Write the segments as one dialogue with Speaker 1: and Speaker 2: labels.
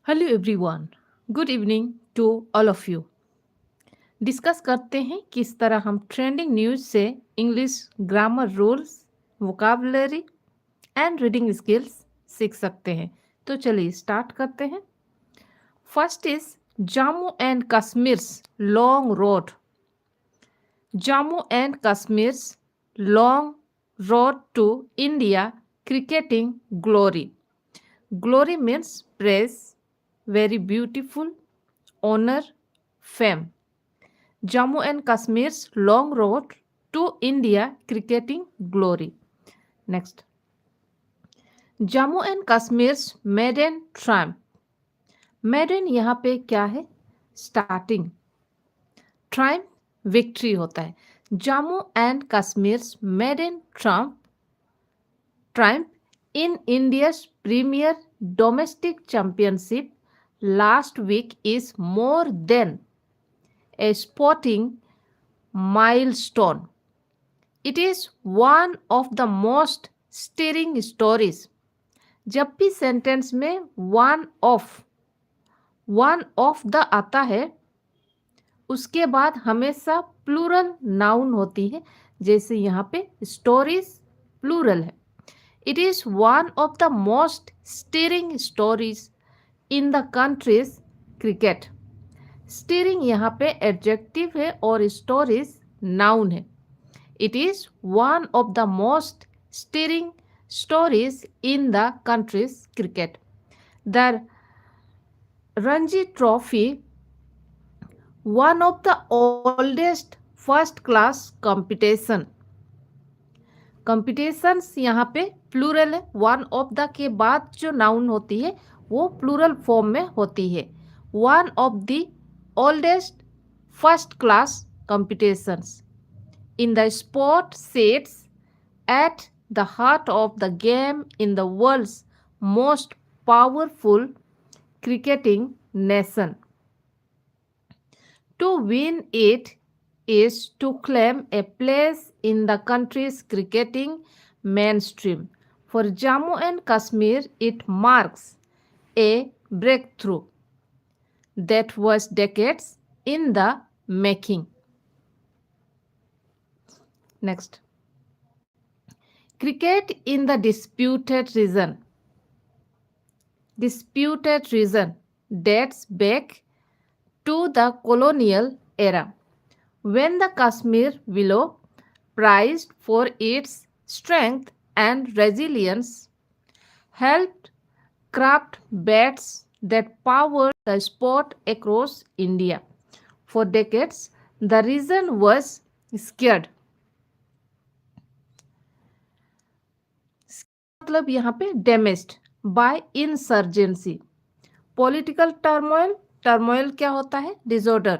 Speaker 1: Hello everyone, good evening to all of you. Discuss करते हैं किस तरह हम ट्रेंडिंग न्यूज़ से English grammar rules, vocabulary and reading skills सीख सकते हैं। तो चलिए स्टार्ट करते हैं। First is Jammu and Kashmir's long road. Jammu and Kashmir's long road to India cricketing glory. Glory means praise, very beautiful, honor, fame. Jammu and Kashmir's long road to India cricketing glory. Next. Jammu and Kashmir's maiden triumph. Maiden यहाँ पे क्या है? Starting. Triumph victory होता है। Jammu and Kashmir's maiden triumph in India's premier domestic championship last week is more than a sporting milestone. It is one of the most stirring stories. जब भी sentence में one of the आता है उसके बाद हमेशा प्लूरल नाउन होती है, जैसे यहाँ पे स्टोरीज प्लूरल है। It is one of the most stirring stories in the country's cricket. Stirring यहाँ पे एडजेक्टिव है और स्टोरीज नाउन है। It is one of the most stirring stories in the country's cricket. The Ranji Trophy, one of the oldest first class competition. कंपिटिशंस यहाँ पे plural है। One of the के बाद जो नाउन होती है वो प्लूरल फॉर्म में होती है। One of the oldest first class competitions in the sport sets at the heart of the game in the world's most powerful cricketing nation. To win it is to claim a place in the country's cricketing mainstream. For Jammu and Kashmir, it marks a breakthrough that was decades in the making. Next. Cricket in the disputed region. Disputed region dates back to the colonial era, when the Kashmir willow, prized for its strength and resilience, helped craft bats that powered the sport across India. For decades, the region was scared. मतलब यहाँ पे damaged bye insurgency. Political turmoil क्या होता है? Disorder.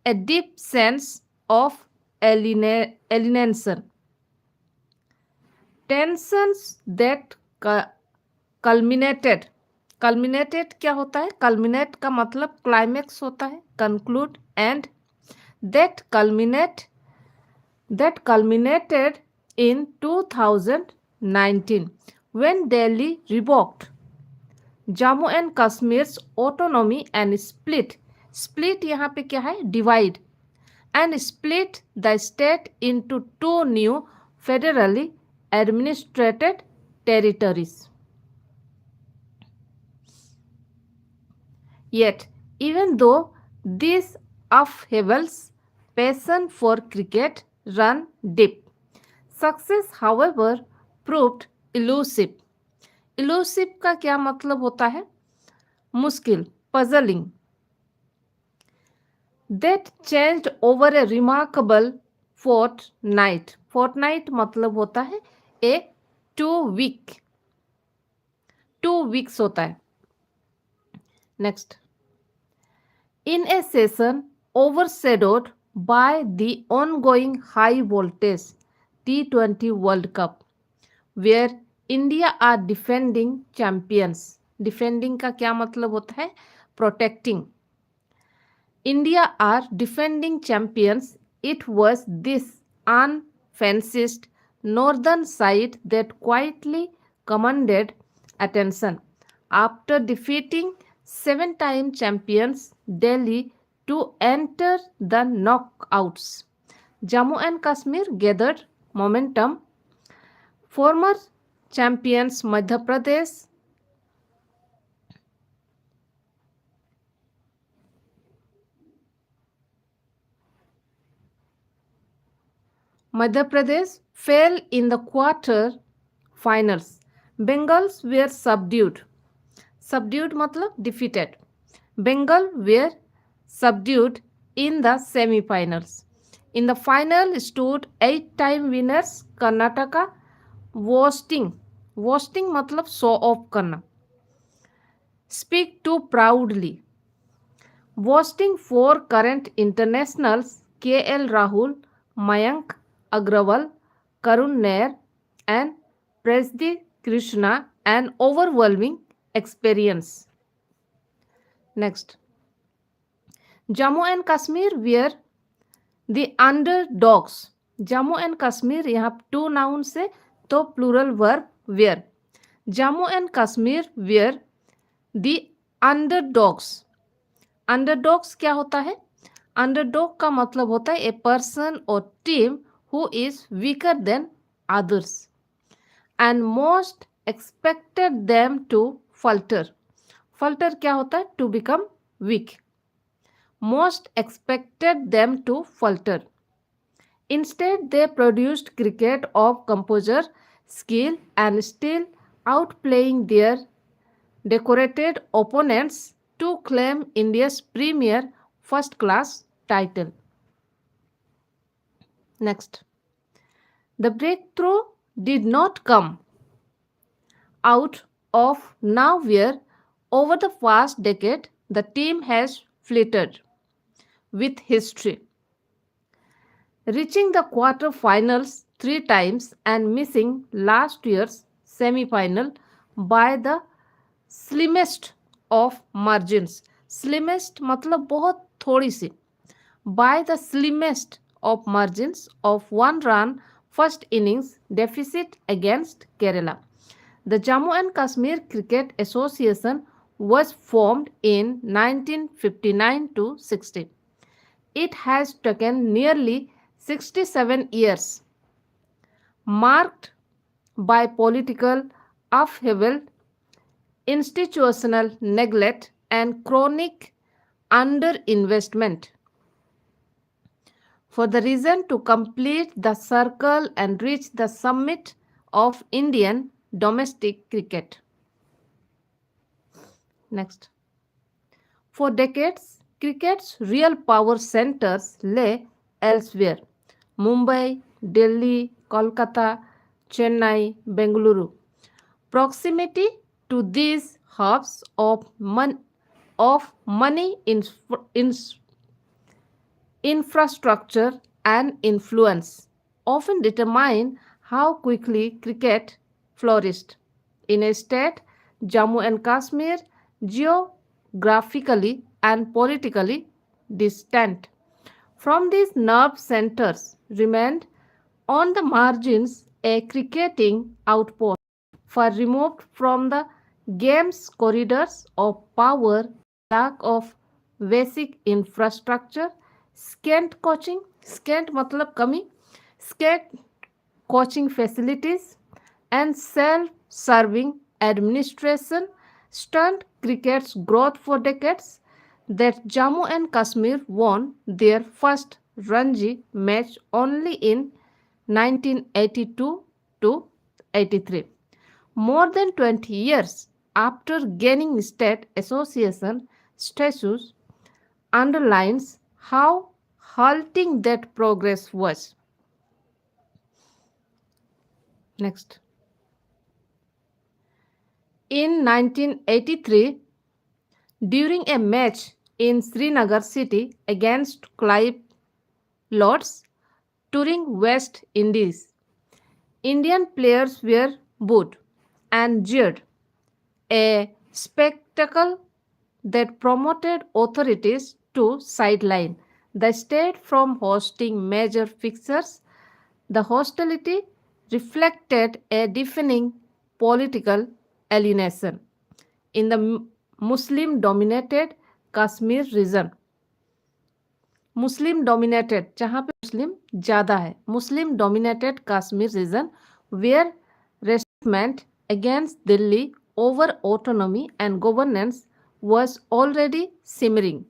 Speaker 1: A deep sense of alienation. Tensions that culminated. Culminated क्या होता है? Culminate का मतलब क्लाइमेक्स होता है, conclude, and that culminated in 2019 when Delhi revoked Jammu and Kashmir's autonomy and split यहाँ पे क्या है? Divide and split the state into two new federally administrated territories. Yet, even though these upheavals, passion for cricket run deep. Success, however, proved elusive. Elusive का क्या मतलब होता है? मुश्किल, puzzling. That changed over a remarkable fortnight. Fortnight मतलब होता है एक 2 weeks होता है. Next. In a session overshadowed by the ongoing high voltage T20 World Cup, where India are defending champions. Defending का क्या मतलब होता है? Protecting. India are defending champions. It was this unfancied northern side that quietly commanded attention. After defeating seven-time champions Delhi to enter the knockouts. Jammu and Kashmir gathered momentum. Former champions Madhya Pradesh fell in the quarter finals. Bengals were subdued. Subdued matlab defeated. Bengal were subdued in the semi-finals. In the final stood 8-time winners Karnataka Wasting. Wasting matlab show off करना. Speak too proudly. Boasting four current internationals KL Rahul, Mayank Agrawal, Karun Nair, and Prasdi Krishna an overwhelming experience. Next, Jammu and Kashmir were the underdogs. Jammu and Kashmir यहाँ two nouns है तो plural verb were. Jammu and Kashmir were the underdogs. Underdogs क्या होता है? Underdog का मतलब होता है ए पर्सन और team who is weaker than others and most expected them to falter. Falter क्या होता है? To become weak. Most expected them to falter. Instead they produced cricket of composure skill and still outplaying their decorated opponents to claim India's premier first class title. Next, the breakthrough did not come out of nowhere. Over the past decade, the team has flirted with history, reaching the quarter-finals 3 times and missing last year's semi-final by the slimmest of margins. Slimmest मतलब बहुत थोड़ी सी. By the slimmest of margins of 1 run first innings deficit against Kerala. The Jammu and Kashmir Cricket Association was formed in 1959 to 60. It has taken nearly 67 years, marked by political upheaval, institutional neglect, and chronic underinvestment, for the reason to complete the circle and reach the summit of Indian domestic cricket. Next, for decades, cricket's real power centers lay elsewhere: Mumbai, Delhi, Kolkata, Chennai, Bengaluru. Proximity to these hubs of money, infrastructure, and influence often determine how quickly cricket flourished. In a state, Jammu and Kashmir, geographically and politically distant from these nerve centers, remained on the margins a cricketing outpost, far removed from the game's corridors of power, lack of basic infrastructure, scant coaching, scant matlab kami, scant coaching facilities, and self-serving administration stunned cricket's growth for decades. That Jammu and Kashmir won their first Ranji match only in 1982 to 83. More than 20 years after gaining state association status, underlines how halting that progress was. Next, in 1983, during a match in Srinagar city against Clive Lords, touring West Indies, Indian players were booed and jeered, a spectacle that promoted authorities to sideline the state from hosting major fixtures. The hostility reflected a deafening political alienation. In the Muslim dominated Kashmir region. Muslim dominated जहाँ पे Muslim ज़्यादा है Muslim dominated Kashmir region where resentment against Delhi over autonomy and governance was already simmering,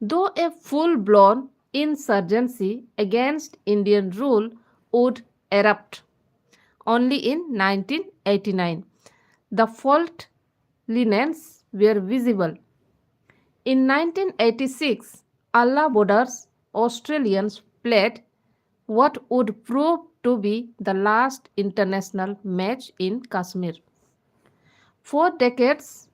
Speaker 1: though a full-blown insurgency against Indian rule would erupt only in 1989. The fault lines were visible. In 1986, Allah Borders Australians played what would prove to be the last international match in Kashmir. 4 decades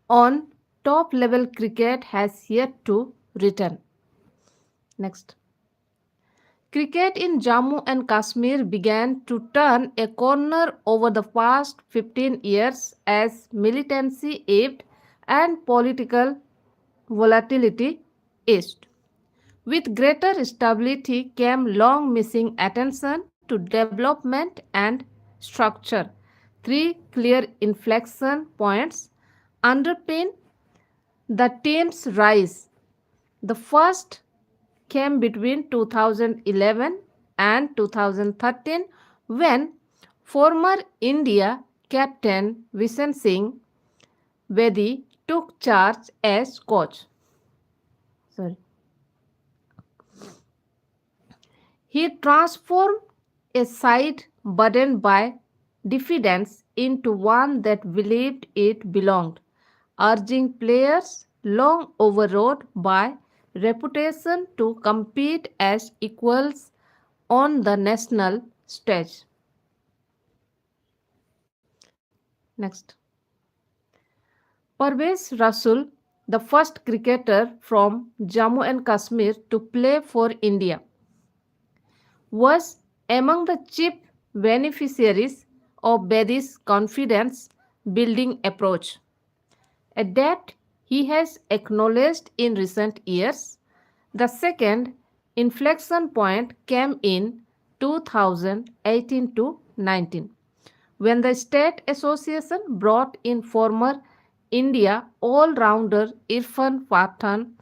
Speaker 1: on, top level cricket has yet to return. Next. Cricket in Jammu and Kashmir began to turn a corner over the past 15 years as militancy ebbed and political volatility eased. With greater stability came long missing attention to development and structure. Three clear inflection points underpin the team's rise. The first came between 2011 and 2013 when former India captain Vishen Singh Bedi took charge as coach. Sorry. He transformed a side burdened by defeats into one that believed it belonged, urging players long overawed by reputation to compete as equals on the national stage. Next. Parvez Rasul, the first cricketer from Jammu and Kashmir to play for India, was among the chief beneficiaries of Bedi's confidence building approach, a debt he has acknowledged in recent years. The second inflection point came in 2018 to 19 when the State Association brought in former India all-rounder Irfan Pathan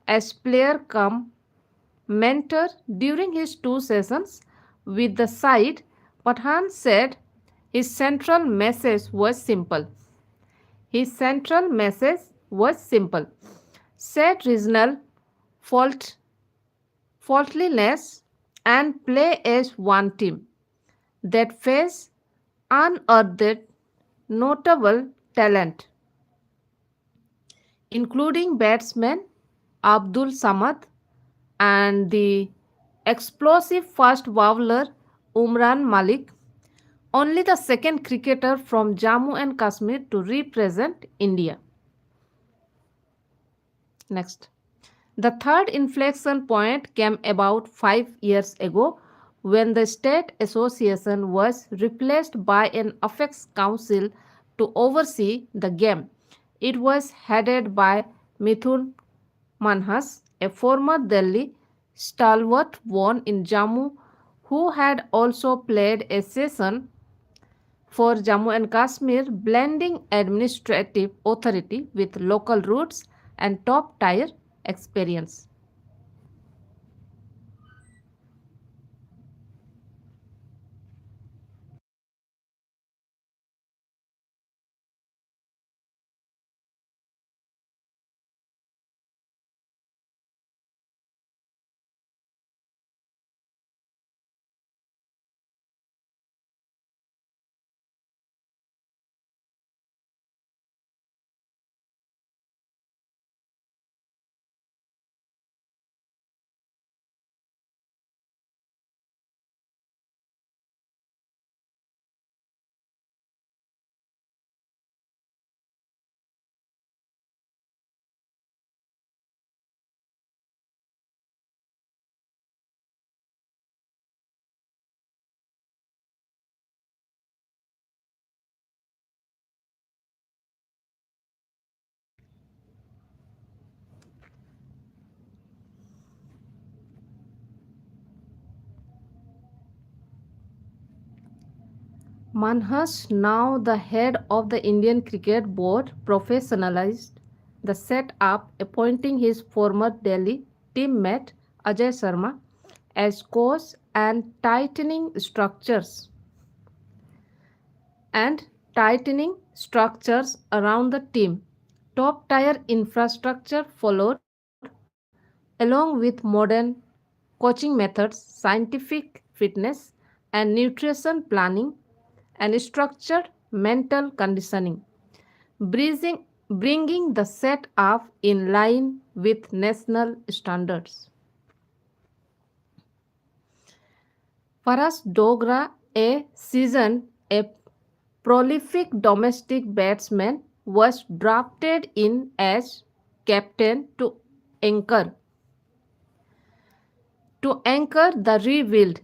Speaker 1: as player come mentor during his 2 sessions with the side. Pathan said his central message was simple. His central message was simple. Set regional faultlessness and play as one team that face unearthed notable talent, including batsman Abdul Samad and the explosive fast bowler Umran Malik, only the second cricketer from Jammu and Kashmir to represent India. Next. The third inflection point came about 5 years ago when the State Association was replaced by an Apex Council to oversee the game. It was headed by Mithun Manhas, a former Delhi stalwart born in Jammu who had also played a session for Jammu and Kashmir, blending administrative authority with local roots and top tier experience. Manhas, now the head of the Indian Cricket Board, professionalized the setup, appointing his former Delhi teammate Ajay Sharma as coach and tightening structures around the team. Top tier infrastructure followed, along with modern coaching methods, scientific fitness, and nutrition planning and structured mental conditioning, bringing the set up in line with national standards. Faraz Dogra, a prolific domestic batsman, was drafted in as captain anchor to anchor the rebuild.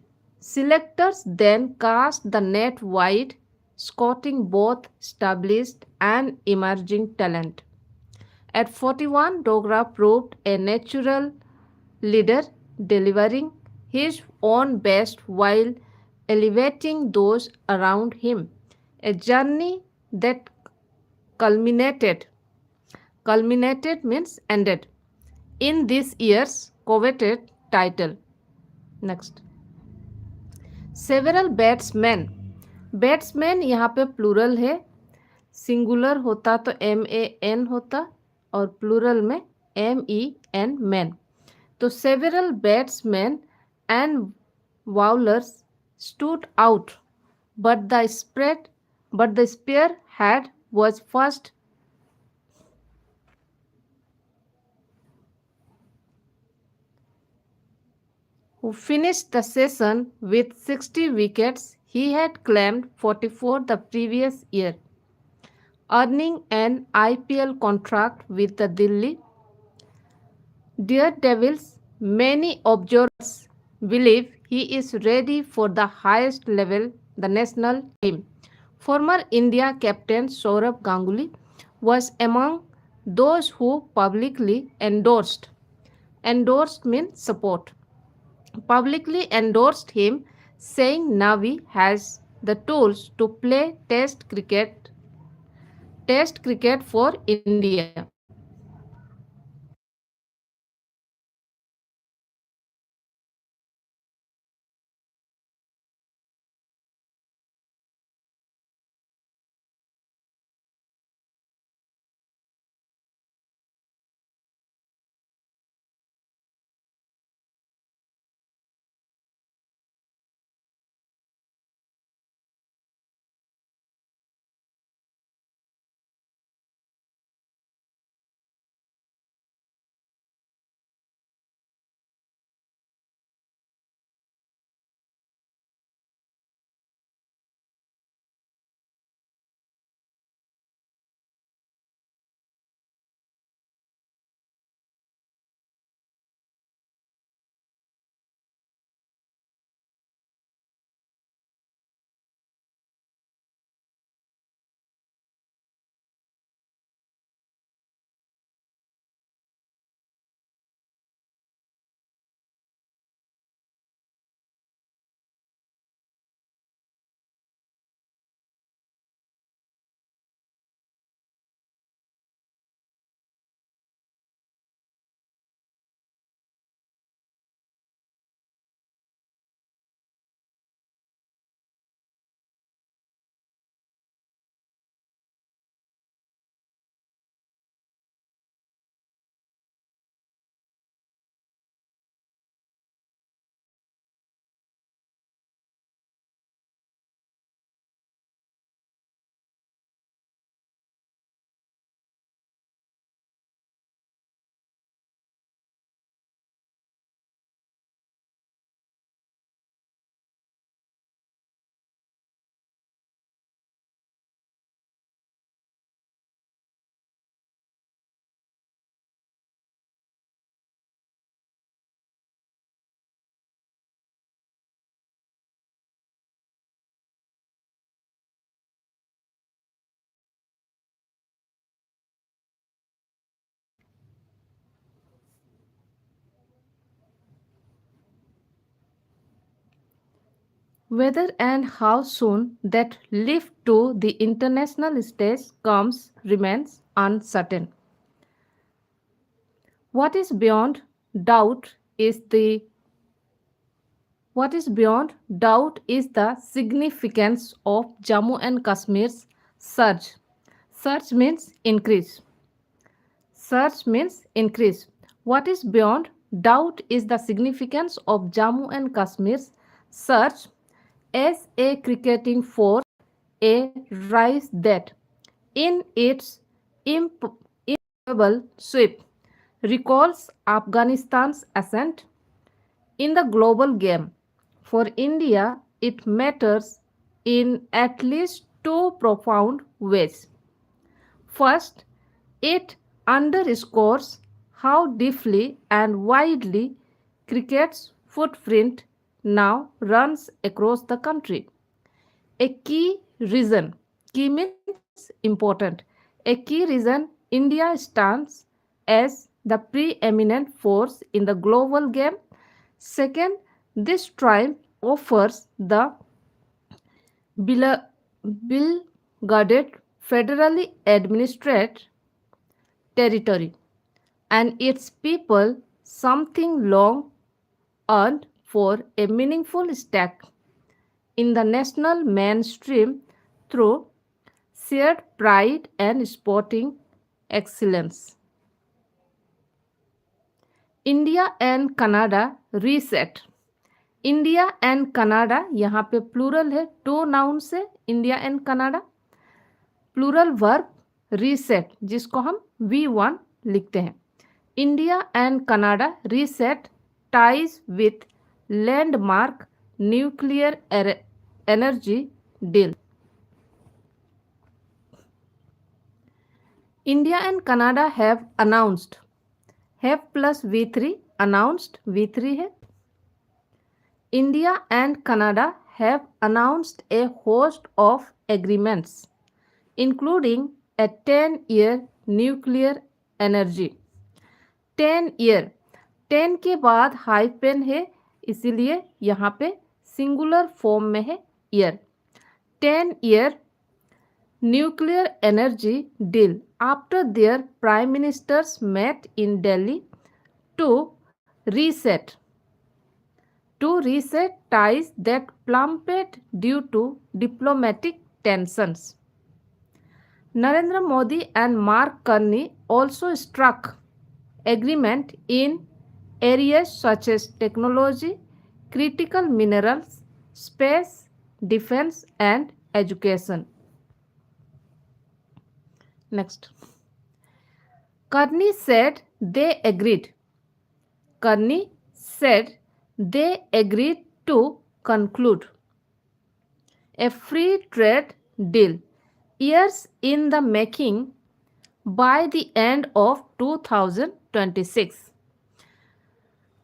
Speaker 1: Selectors then cast the net wide, scouting both established and emerging talent. At 41, Dogra proved a natural leader, delivering his own best while elevating those around him. A journey that culminated, culminated means ended, in this year's coveted title. Next. Several batsman batsman यहाँ पे plural है singular होता तो MAN होता और plural में MEN man तो several batsmen and bowlers stood out but the spearhead was first who finished the season with 60 wickets. He had claimed 44 the previous year, earning an IPL contract with the Delhi Daredevils. Many observers believe he is ready for the highest level, the national team. Former India captain Saurabh Ganguly was among those who endorsed means support publicly endorsed him, saying Navi has the tools to play test cricket for India. Whether and how soon that lift to the international stage comes remains uncertain. What is beyond doubt is the what is beyond doubt is the significance of Jammu and Kashmir's surge. Surge means increase. Surge means increase. What is beyond doubt is the significance of Jammu and Kashmir's surge as a cricketing force, a rise that, in its improbable sweep, recalls Afghanistan's ascent in the global game. For India, it matters in at least two profound ways. First, it underscores how deeply and widely cricket's footprint now runs across the country. A key means important. A key reason India stands as the preeminent force in the global game. Second, this triumph offers the bill guarded federally administered territory and its people something long earned for a meaningful stake in the national mainstream through shared pride and sporting excellence. India and Canada reset. India and Canada यहाँ पे plural है, two nouns है India and Canada. Plural verb reset जिसको हम V1 लिखते हैं. India and Canada reset ties with landmark nuclear energy deal. India and Canada have announced. Have plus V3 announced V3 है. India and Canada have announced a host of agreements, including a 10-year nuclear energy. 10 year 10 के बाद hyphen है इसीलिए यहाँ पे singular form में है year. 10-year nuclear energy deal after their prime ministers met in Delhi to reset ties that plummeted due to diplomatic tensions. Narendra Modi and Mark Carney also struck agreement in areas such as technology, critical minerals, space, defense, and education. Next. Carney said they agreed. Carney said they agreed to conclude a free trade deal years in the making by the end of 2026.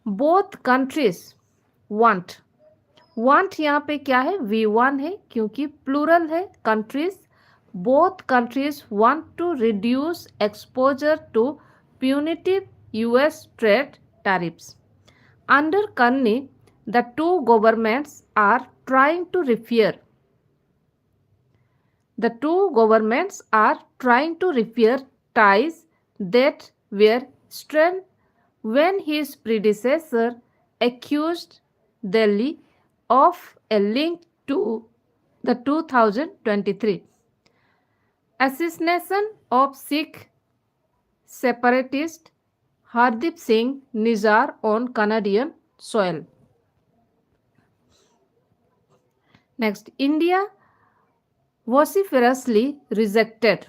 Speaker 1: Both countries want यहाँ पे क्या है V1 है क्योंकि plural है countries. Both countries want to reduce exposure to punitive US trade tariffs. Under Carney, the two governments are trying to repair ties that were strained when his predecessor accused Delhi of a link to the 2023 assassination of Sikh separatist Hardeep Singh Nijjar on Canadian soil. Next, India vociferously rejected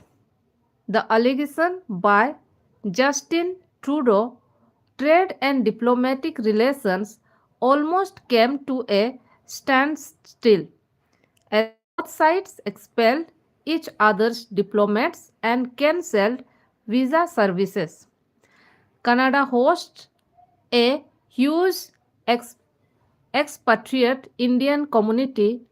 Speaker 1: the allegation by Justin Trudeau. Trade and diplomatic relations almost came to a standstill as both sides expelled each other's diplomats and cancelled visa services. Canada hosts a huge expatriate Indian community,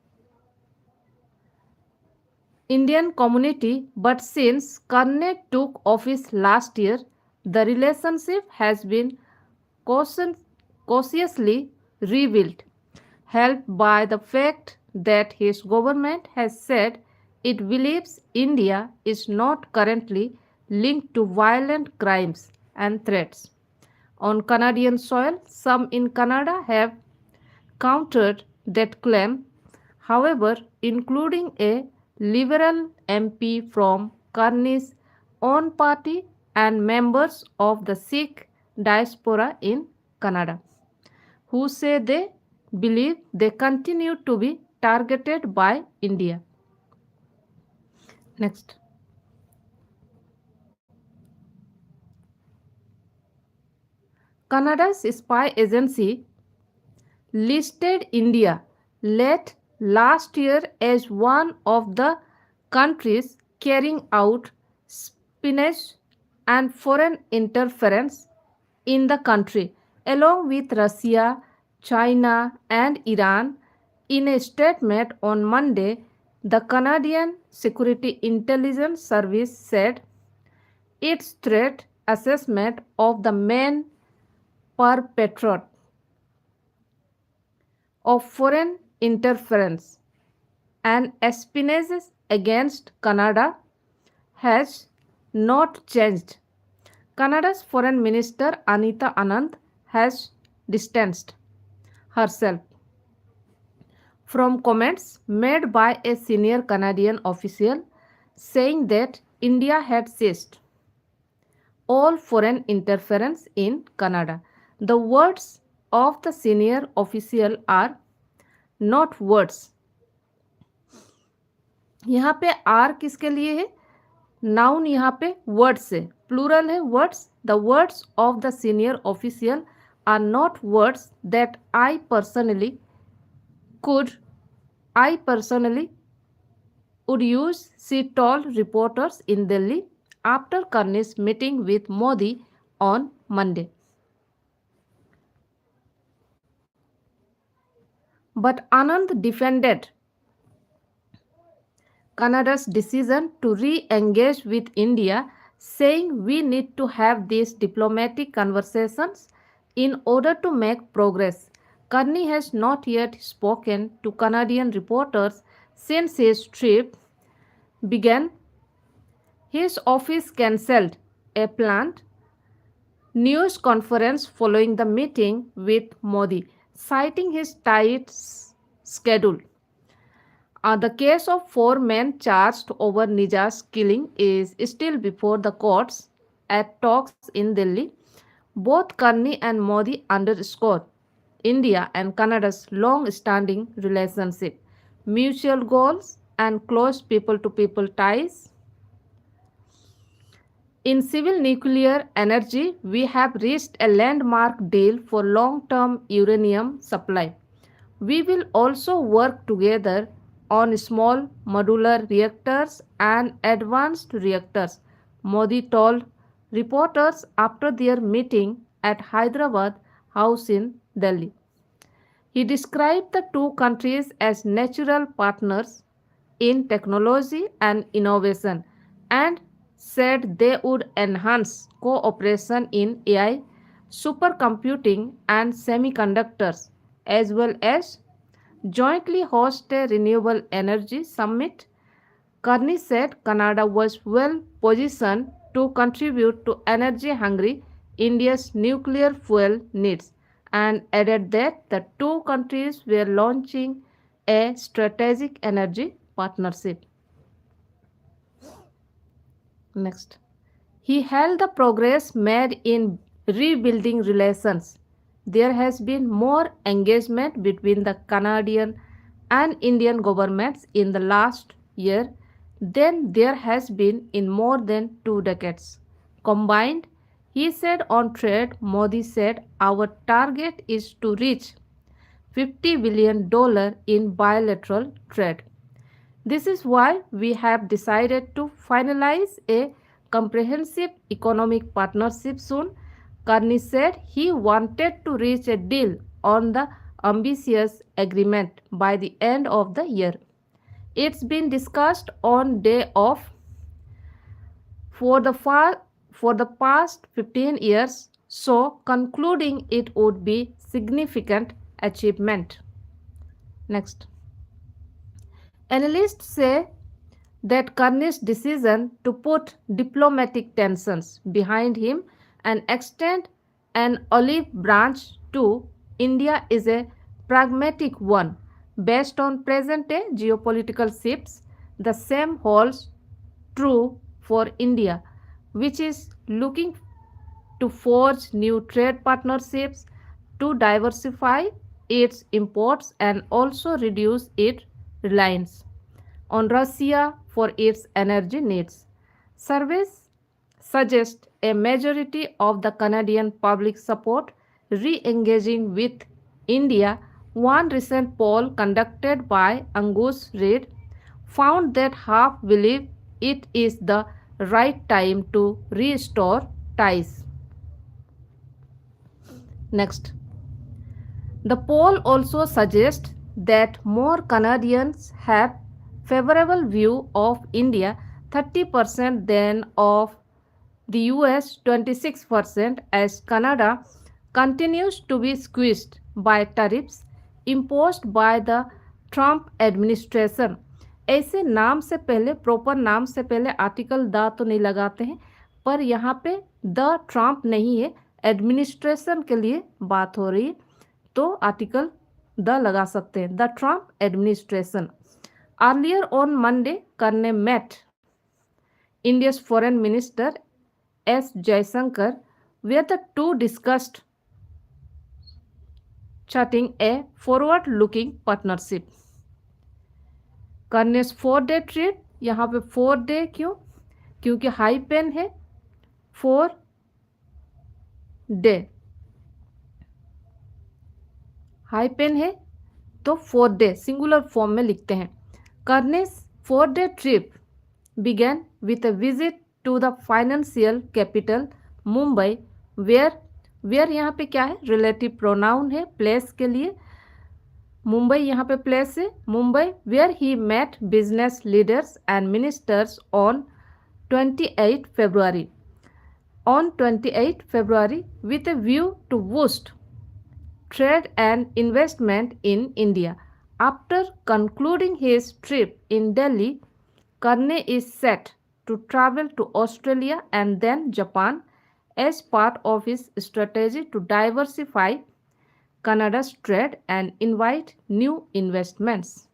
Speaker 1: but since Carney took office last year, the relationship has been cautiously rebuilt. helped by the fact that his government has said it believes India is not currently linked to violent crimes and threats. On Canadian soil, some in Canada have countered that claim, however, including a Liberal MP from Carney's own party and members of the Sikh diaspora in Canada, who say they believe they continue to be targeted by India. Next. Canada's spy agency listed India late last year as one of the countries carrying out espionage and foreign interference in the country, along with Russia, China, and Iran. In a statement on Monday, the Canadian Security Intelligence Service said its threat assessment of the main perpetrator of foreign interference and espionage against Canada has not changed. Canada's Foreign Minister Anita Anand has distanced herself from comments made by a senior Canadian official saying that India had ceased all foreign interference in Canada. The words of the senior official are not words. यहाँ पे are किसके लिए है? Noun यहाँ पे words है, plural है words. The words of the senior official are not words that I personally would use, she told reporters in Delhi after Carney's meeting with Modi on Monday. But Anand defended Canada's decision to re-engage with India, saying we need to have these diplomatic conversations in order to make progress. Carney has not yet spoken to Canadian reporters since his trip began. His office cancelled a planned news conference following the meeting with Modi, citing his tight schedule. The case of 4 men charged over Nija's killing is still before the courts at talks in Delhi. Both Carney and Modi underscored India and Canada's long-standing relationship, mutual goals, and close people-to-people ties. In civil nuclear energy, we have reached a landmark deal for long-term uranium supply. We will also work together on small modular reactors and advanced reactors, Modi told reporters after their meeting at Hyderabad House in Delhi. He described the two countries as natural partners in technology and innovation and said they would enhance cooperation in AI, supercomputing, and semiconductors, as well as jointly host a renewable energy summit. Carney said Canada was well positioned to contribute to energy-hungry India's nuclear fuel needs and added that the two countries were launching a strategic energy partnership. Next. He hailed the progress made in rebuilding relations. There has been more engagement between the Canadian and Indian governments in the last year than there has been in more than 2 decades. Combined, he said on trade, Modi said our target is to reach $50 billion in bilateral trade. This is why we have decided to finalize a comprehensive economic partnership soon. Carney said he wanted to reach a deal on the ambitious agreement by the end of the year. It's been discussed on day off for the past 15 years, so concluding it would be significant achievement. Next. Analysts say that Carney's decision to put diplomatic tensions behind him and extend an olive branch to India is a pragmatic one based on present day geopolitical shifts. The same holds true for India, which is looking to forge new trade partnerships to diversify its imports and also reduce its reliance on Russia for its energy needs. Surveys suggest a majority of the Canadian public support re engaging with India. One recent poll conducted by Angus Reid found that half believe it is the right time to restore ties. Next. The poll also suggests that more Canadians have favorable view of India 30% than of the US 26% as Canada continues to be squeezed by tariffs imposed by the Trump administration. ऐसे नाम से पहले proper नाम से पहले article the तो नहीं लगाते हैं, पर यहाँ पे द ट्रम्प नहीं है, एडमिनिस्ट्रेशन के लिए बात हो रही है तो आर्टिकल द लगा सकते हैं, the Trump administration. Earlier on Monday, Karne met India's Foreign Minister S. Jaishankar, where the two discussed charting a forward-looking partnership. Karne's 4-day trip, यहाँ पे 4 day क्यों? क्योंकि हाई पेन है 4 day, हाई पेन है तो 4 day सिंगुलर फॉर्म में लिखते हैं. Karne's 4-day trip began with a visit to the financial capital Mumbai, where यहाँ पे क्या है, रिलेटिव प्रोनाउन है प्लेस के लिए. मुंबई यहाँ पे प्लेस है, Mumbai, where he met business leaders and ministers on 28 February. On 28 February, with a view to boost trade and investment in India. After concluding his trip in Delhi, Karne is set to travel to Australia and then Japan as part of his strategy to diversify Canada's trade and invite new investments.